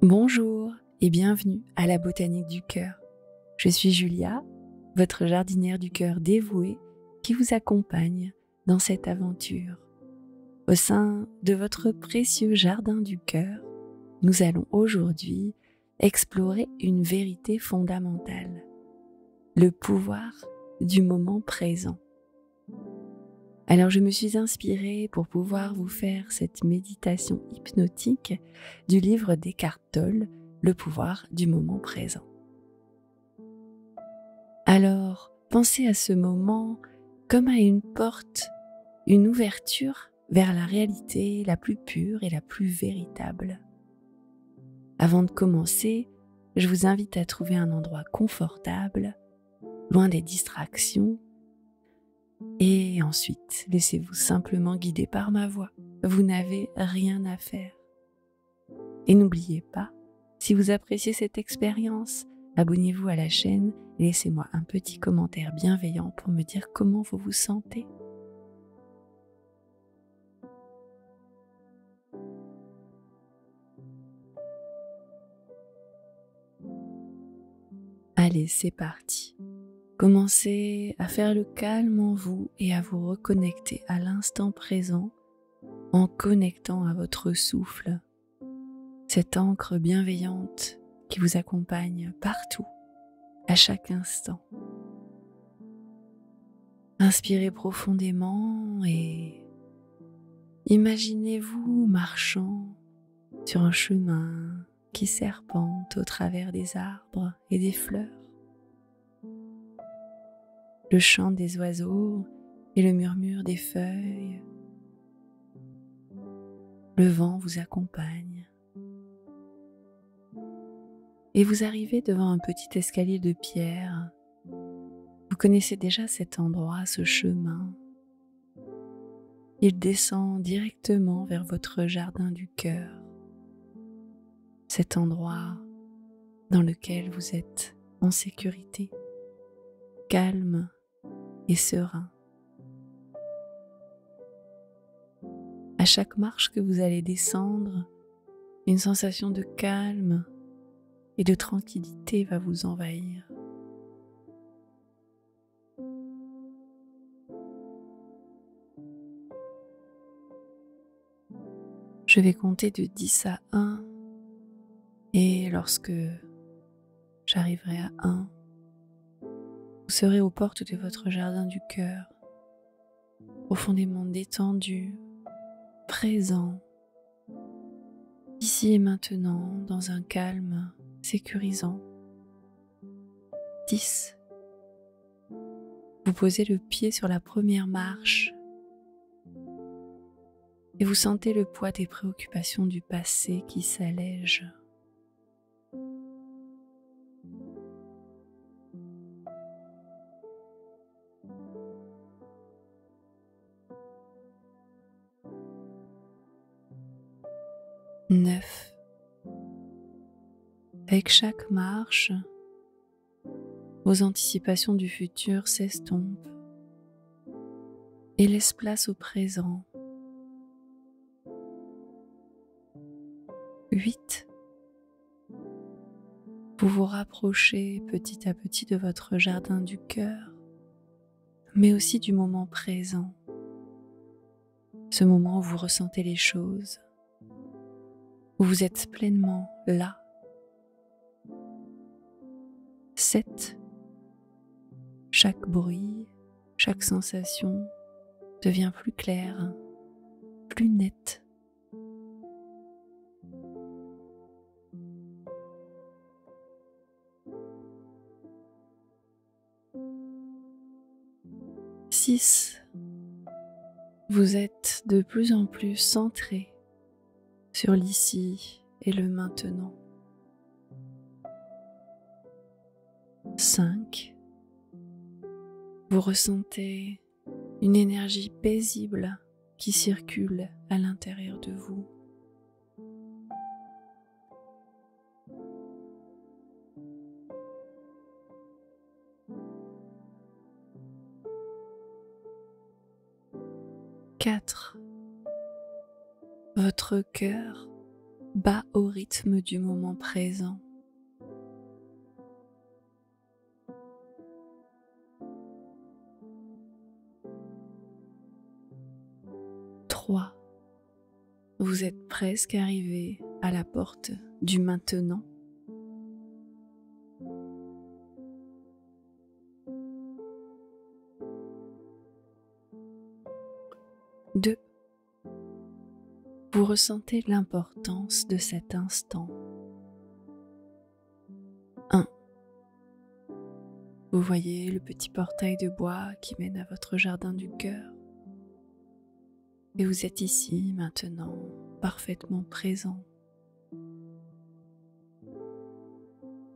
Bonjour et bienvenue à la Botanique du Cœur. Je suis Julia, votre jardinière du cœur dévouée qui vous accompagne dans cette aventure. Au sein de votre précieux jardin du cœur, nous allons aujourd'hui explorer une vérité fondamentale, le pouvoir du moment présent. Alors je me suis inspirée pour pouvoir vous faire cette méditation hypnotique du livre d'Eckhart Tolle, Le pouvoir du moment présent. Alors pensez à ce moment comme à une porte, une ouverture vers la réalité la plus pure et la plus véritable. Avant de commencer, je vous invite à trouver un endroit confortable, loin des distractions. Et ensuite, laissez-vous simplement guider par ma voix. Vous n'avez rien à faire. Et n'oubliez pas, si vous appréciez cette expérience, abonnez-vous à la chaîne et laissez-moi un petit commentaire bienveillant pour me dire comment vous vous sentez. Allez, c'est parti. Commencez à faire le calme en vous et à vous reconnecter à l'instant présent en connectant à votre souffle, cette encre bienveillante qui vous accompagne partout, à chaque instant. Inspirez profondément et imaginez-vous marchant sur un chemin qui serpente au travers des arbres et des fleurs. Le chant des oiseaux et le murmure des feuilles. Le vent vous accompagne. Et vous arrivez devant un petit escalier de pierre. Vous connaissez déjà cet endroit, ce chemin. Il descend directement vers votre jardin du cœur. Cet endroit dans lequel vous êtes en sécurité, calme et serein. À chaque marche que vous allez descendre, une sensation de calme et de tranquillité va vous envahir. Je vais compter de 10 à 1 et lorsque j'arriverai à 1, vous serez aux portes de votre jardin du cœur, profondément détendu, présent, ici et maintenant, dans un calme sécurisant. 10. Vous posez le pied sur la première marche et vous sentez le poids des préoccupations du passé qui s'allège. 9. Avec chaque marche, vos anticipations du futur s'estompent et laissent place au présent. 8. Vous vous rapprochez petit à petit de votre jardin du cœur, mais aussi du moment présent, ce moment où vous ressentez les choses, où vous êtes pleinement là. 7. Chaque bruit, chaque sensation devient plus claire, plus nette. 6. Vous êtes de plus en plus centré sur l'ici et le maintenant. 5. Vous ressentez une énergie paisible qui circule à l'intérieur de vous. 4. Votre cœur bas au rythme du moment présent. Trois, vous êtes presque arrivé à la porte du maintenant. 2, vous ressentez l'importance de cet instant. 1, vous voyez le petit portail de bois qui mène à votre jardin du cœur. Et vous êtes ici, maintenant, parfaitement présent.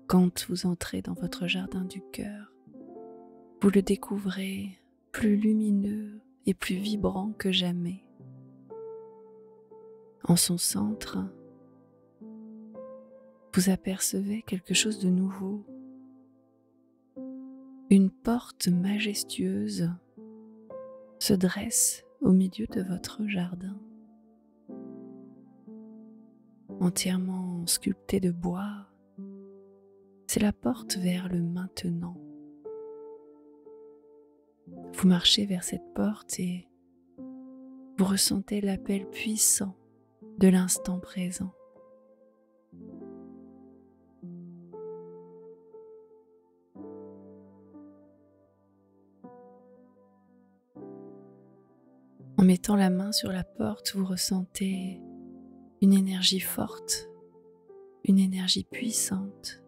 Quand vous entrez dans votre jardin du cœur, vous le découvrez plus lumineux et plus vibrant que jamais. En son centre, vous apercevez quelque chose de nouveau. Une porte majestueuse se dresse au milieu de votre jardin. Entièrement sculptée de bois, c'est la porte vers le maintenant. Vous marchez vers cette porte et vous ressentez l'appel puissant de l'instant présent. En mettant la main sur la porte, vous ressentez une énergie forte, une énergie puissante.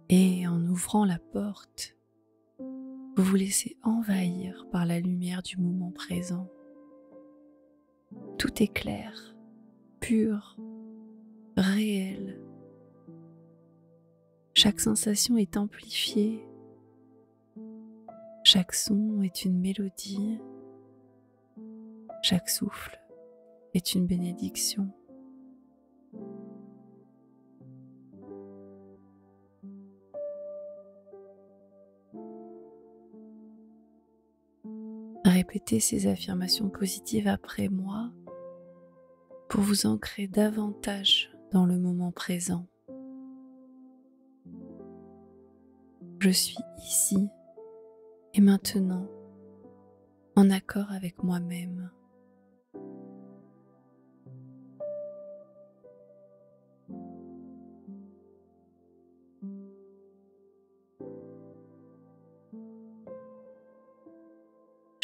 Et en ouvrant la porte, vous vous laissez envahir par la lumière du moment présent. Tout est clair, pur, réel. Chaque sensation est amplifiée. Chaque son est une mélodie. Chaque souffle est une bénédiction. Répétez ces affirmations positives après moi pour vous ancrer davantage dans le moment présent. Je suis ici et maintenant en accord avec moi-même.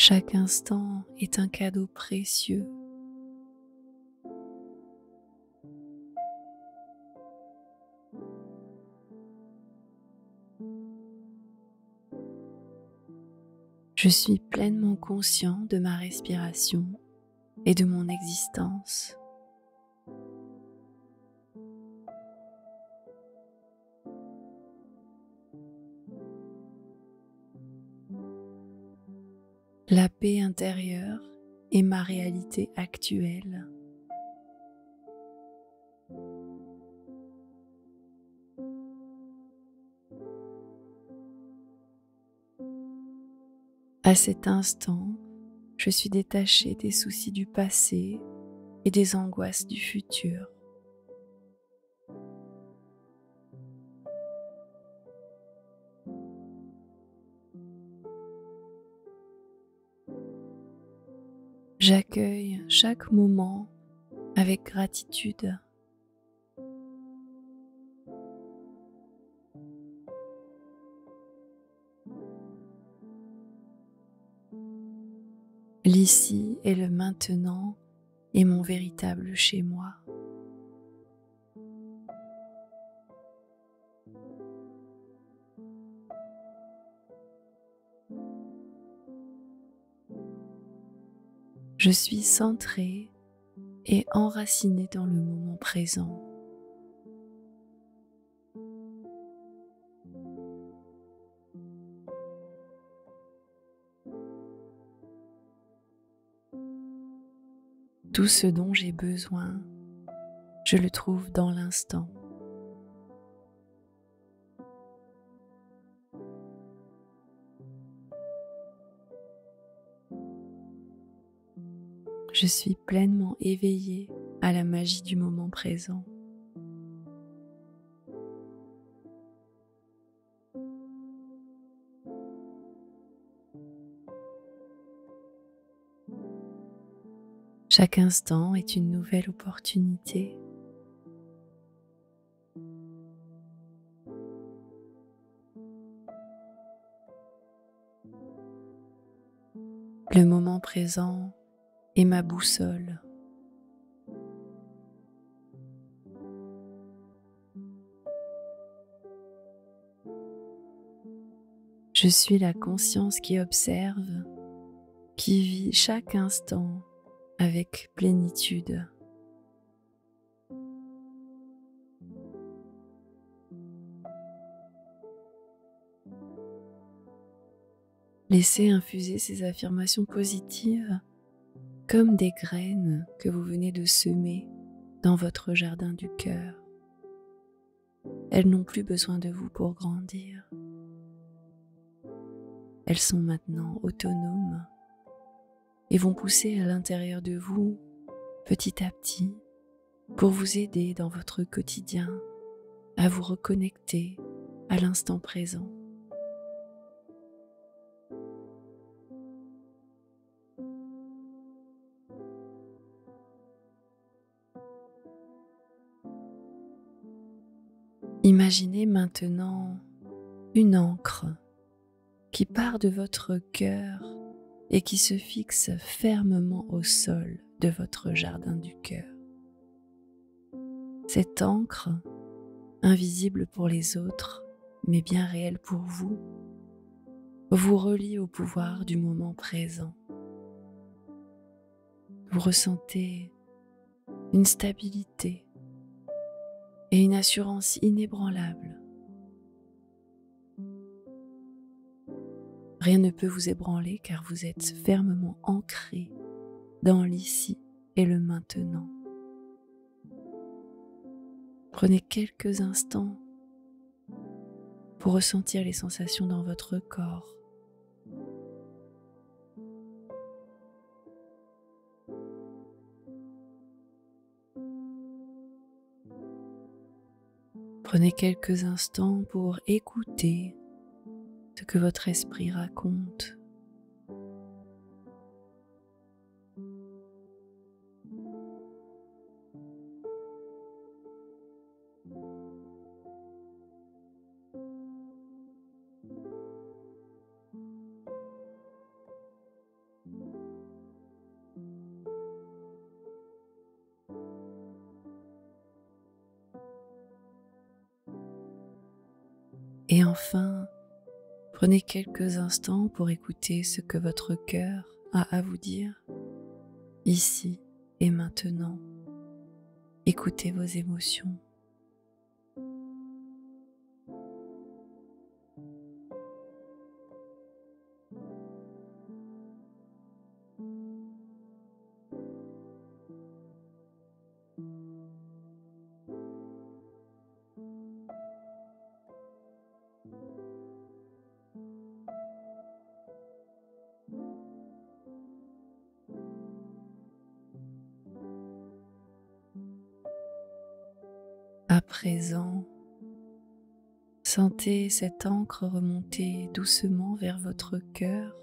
Chaque instant est un cadeau précieux. Je suis pleinement conscient de ma respiration et de mon existence. La paix intérieure est ma réalité actuelle. À cet instant, je suis détaché des soucis du passé et des angoisses du futur. J'accueille chaque moment avec gratitude. L'ici et le maintenant est mon véritable chez moi. Je suis centré et enraciné dans le moment présent. Tout ce dont j'ai besoin, je le trouve dans l'instant. Je suis pleinement éveillée à la magie du moment présent. Chaque instant est une nouvelle opportunité. Le moment présent est ma boussole. Je suis la conscience qui observe, qui vit chaque instant avec plénitude. Laissez infuser ces affirmations positives comme des graines que vous venez de semer dans votre jardin du cœur. Elles n'ont plus besoin de vous pour grandir. Elles sont maintenant autonomes et vont pousser à l'intérieur de vous petit à petit pour vous aider dans votre quotidien à vous reconnecter à l'instant présent. Imaginez maintenant une encre qui part de votre cœur et qui se fixe fermement au sol de votre jardin du cœur. Cette encre, invisible pour les autres, mais bien réelle pour vous, vous relie au pouvoir du moment présent. Vous ressentez une stabilité et une assurance inébranlable. Rien ne peut vous ébranler car vous êtes fermement ancré dans l'ici et le maintenant. Prenez quelques instants pour ressentir les sensations dans votre corps. Prenez quelques instants pour écouter ce que votre esprit raconte. Et enfin, prenez quelques instants pour écouter ce que votre cœur a à vous dire, ici et maintenant. Écoutez vos émotions. À présent, sentez cette encre remonter doucement vers votre cœur,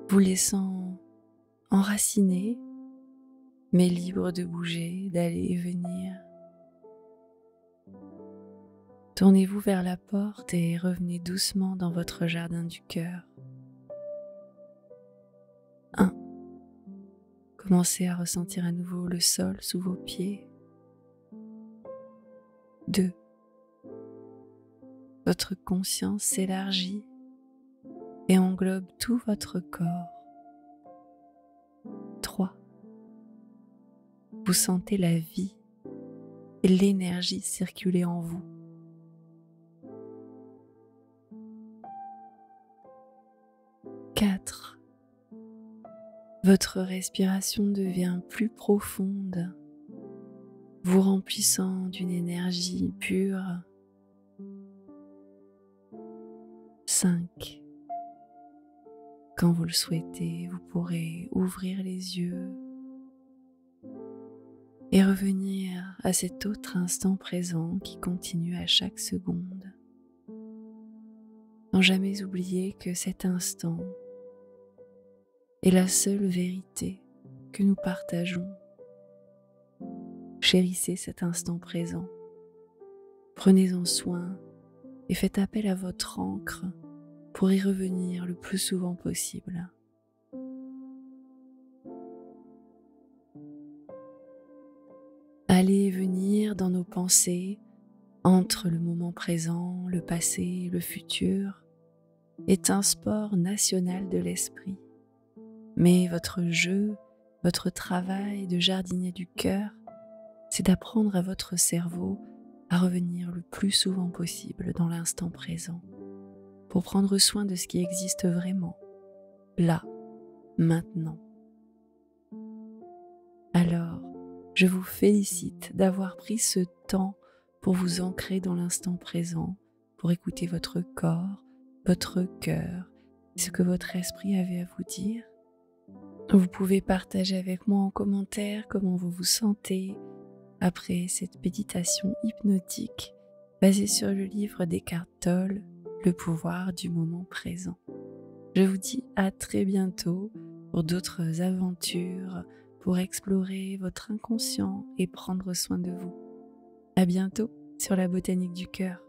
vous laissant enraciner, mais libre de bouger, d'aller et venir. Tournez-vous vers la porte et revenez doucement dans votre jardin du cœur. 1. Commencez à ressentir à nouveau le sol sous vos pieds. 2. Votre conscience s'élargit et englobe tout votre corps. 3. Vous sentez la vie et l'énergie circuler en vous. 4. Votre respiration devient plus profonde, vous remplissant d'une énergie pure. 5. Quand vous le souhaitez, vous pourrez ouvrir les yeux et revenir à cet autre instant présent qui continue à chaque seconde. Sans jamais oublier que cet instant est la seule vérité que nous partageons. Chérissez cet instant présent, prenez-en soin et faites appel à votre ancre pour y revenir le plus souvent possible. Aller et venir dans nos pensées entre le moment présent, le passé et le futur est un sport national de l'esprit. Mais votre jeu, votre travail de jardinier du cœur, c'est d'apprendre à votre cerveau à revenir le plus souvent possible dans l'instant présent, pour prendre soin de ce qui existe vraiment, là, maintenant. Alors, je vous félicite d'avoir pris ce temps pour vous ancrer dans l'instant présent, pour écouter votre corps, votre cœur, ce que votre esprit avait à vous dire. Vous pouvez partager avec moi en commentaire comment vous vous sentez après cette méditation hypnotique basée sur le livre d'Eckhart Tolle, Le pouvoir du moment présent. Je vous dis à très bientôt pour d'autres aventures, pour explorer votre inconscient et prendre soin de vous. À bientôt sur la botanique du cœur.